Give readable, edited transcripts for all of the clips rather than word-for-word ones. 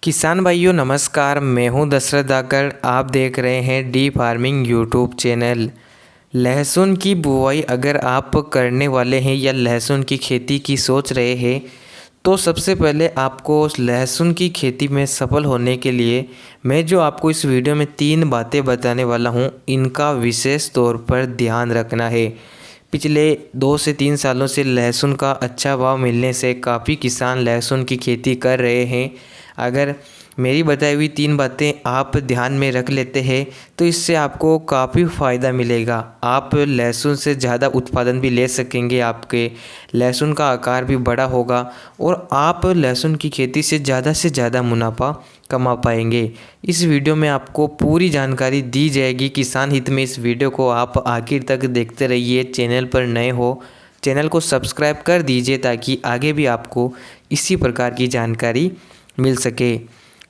किसान भाइयों नमस्कार। मैं हूं दशरथ धाकड़। आप देख रहे हैं डी फार्मिंग यूट्यूब चैनल। लहसुन की बुआई अगर आप करने वाले हैं या लहसुन की खेती की सोच रहे हैं तो सबसे पहले आपको उस लहसुन की खेती में सफल होने के लिए मैं जो आपको इस वीडियो में 3 बातें बताने वाला हूं, इनका विशेष तौर पर ध्यान रखना है। पिछले 2 से 3 सालों से लहसुन का अच्छा भाव मिलने से काफ़ी किसान लहसुन की खेती कर रहे हैं। अगर मेरी बताई हुई 3 बातें आप ध्यान में रख लेते हैं तो इससे आपको काफ़ी फ़ायदा मिलेगा। आप लहसुन से ज़्यादा उत्पादन भी ले सकेंगे, आपके लहसुन का आकार भी बड़ा होगा और आप लहसुन की खेती से ज़्यादा मुनाफा कमा पाएंगे। इस वीडियो में आपको पूरी जानकारी दी जाएगी किसान हित में। इस वीडियो को आप आखिर तक देखते रहिए। चैनल पर नए हो चैनल को सब्सक्राइब कर दीजिए ताकि आगे भी आपको इसी प्रकार की जानकारी मिल सके।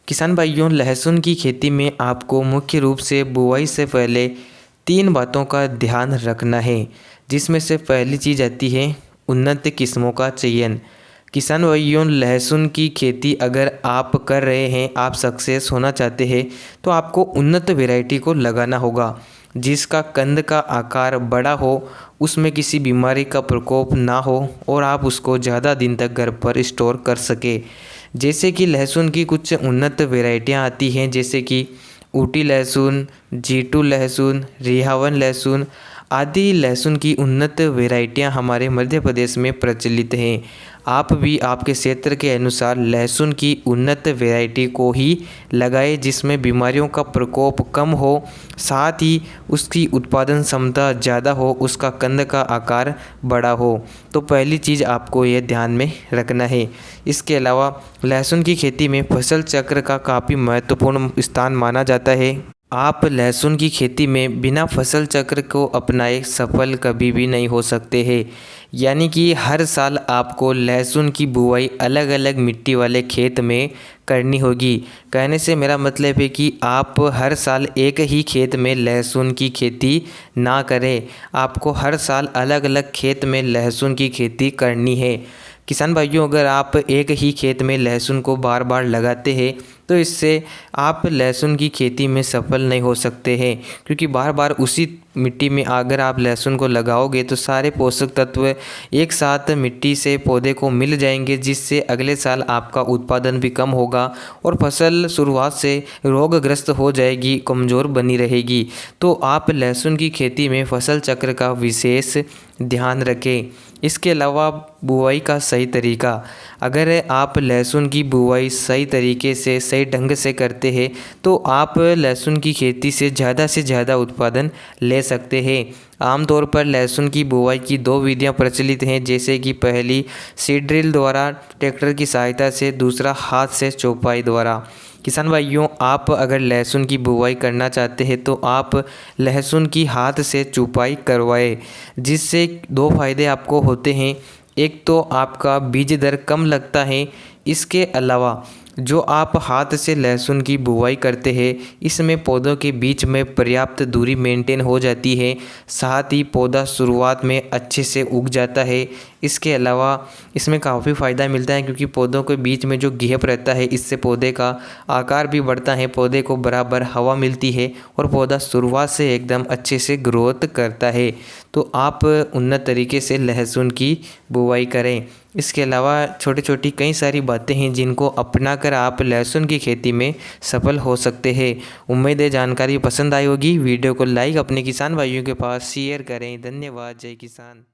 किसान भाइयों, लहसुन की खेती में आपको मुख्य रूप से बुआई से पहले 3 बातों का ध्यान रखना है, जिसमें से पहली चीज़ आती है उन्नत किस्मों का चयन। किसान भाइयों, लहसुन की खेती अगर आप कर रहे हैं, आप सक्सेस होना चाहते हैं तो आपको उन्नत वैरायटी को लगाना होगा जिसका कंद का आकार बड़ा हो, उसमें किसी बीमारी का प्रकोप ना हो और आप उसको ज़्यादा दिन तक घर पर स्टोर कर सके। जैसे कि लहसुन की कुछ उन्नत वैरायटियाँ आती हैं, जैसे कि ऊटी लहसुन, G2 लहसुन, रिहावन लहसुन आदि लहसुन की उन्नत वैरायटियाँ हमारे मध्य प्रदेश में प्रचलित हैं। आप भी आपके क्षेत्र के अनुसार लहसुन की उन्नत वैरायटी को ही लगाएं जिसमें बीमारियों का प्रकोप कम हो, साथ ही उसकी उत्पादन क्षमता ज़्यादा हो, उसका कंद का आकार बड़ा हो। तो पहली चीज़ आपको ये ध्यान में रखना है। इसके अलावा लहसुन की खेती में फसल चक्र का काफ़ी महत्वपूर्ण स्थान माना जाता है। आप लहसुन की खेती में बिना फसल चक्र को अपनाए सफल कभी भी नहीं हो सकते हैं। यानी कि हर साल आपको लहसुन की बुआई अलग अलग मिट्टी वाले खेत में करनी होगी। कहने से मेरा मतलब है कि आप हर साल एक ही खेत में लहसुन की खेती ना करें, आपको हर साल अलग अलग खेत में लहसुन की खेती करनी है। किसान भाइयों, अगर आप एक ही खेत में लहसुन को बार बार लगाते हैं तो इससे आप लहसुन की खेती में सफल नहीं हो सकते हैं, क्योंकि बार बार उसी मिट्टी में अगर आप लहसुन को लगाओगे तो सारे पोषक तत्व एक साथ मिट्टी से पौधे को मिल जाएंगे, जिससे अगले साल आपका उत्पादन भी कम होगा और फसल शुरुआत से रोगग्रस्त हो जाएगी, कमज़ोर बनी रहेगी। तो आप लहसुन की खेती में फसल चक्र का विशेष ध्यान रखें। इसके अलावा बुआई का सही तरीका, अगर आप लहसुन की बुआई सही तरीके से सही ढंग से करते हैं तो आप लहसुन की खेती से ज़्यादा उत्पादन ले सकते हैं। आमतौर पर लहसुन की बुआई की 2 विधियां प्रचलित हैं, जैसे कि पहली सीड ड्रिल द्वारा ट्रैक्टर की सहायता से, दूसरा हाथ से चौपाई द्वारा। किसान भाइयों, आप अगर लहसुन की बुआई करना चाहते हैं तो आप लहसुन की हाथ से चौपाई करवाएं, जिससे 2 फायदे आपको होते हैं। एक तो आपका बीज दर कम लगता है, इसके अलावा जो आप हाथ से लहसुन की बुआई करते हैं इसमें पौधों के बीच में पर्याप्त दूरी मेंटेन हो जाती है, साथ ही पौधा शुरुआत में अच्छे से उग जाता है। इसके अलावा इसमें काफ़ी फ़ायदा मिलता है, क्योंकि पौधों के बीच में जो गैप रहता है इससे पौधे का आकार भी बढ़ता है, पौधे को बराबर हवा मिलती है और पौधा शुरुआत से एकदम अच्छे से ग्रोथ करता है। तो आप उन्नत तरीके से लहसुन की बुआई करें। इसके अलावा छोटी छोटी कई सारी बातें हैं जिनको अपनाकर आप लहसुन की खेती में सफल हो सकते हैं। उम्मीद है जानकारी पसंद आई होगी। वीडियो को लाइक अपने किसान भाइयों के पास शेयर करें। धन्यवाद। जय किसान।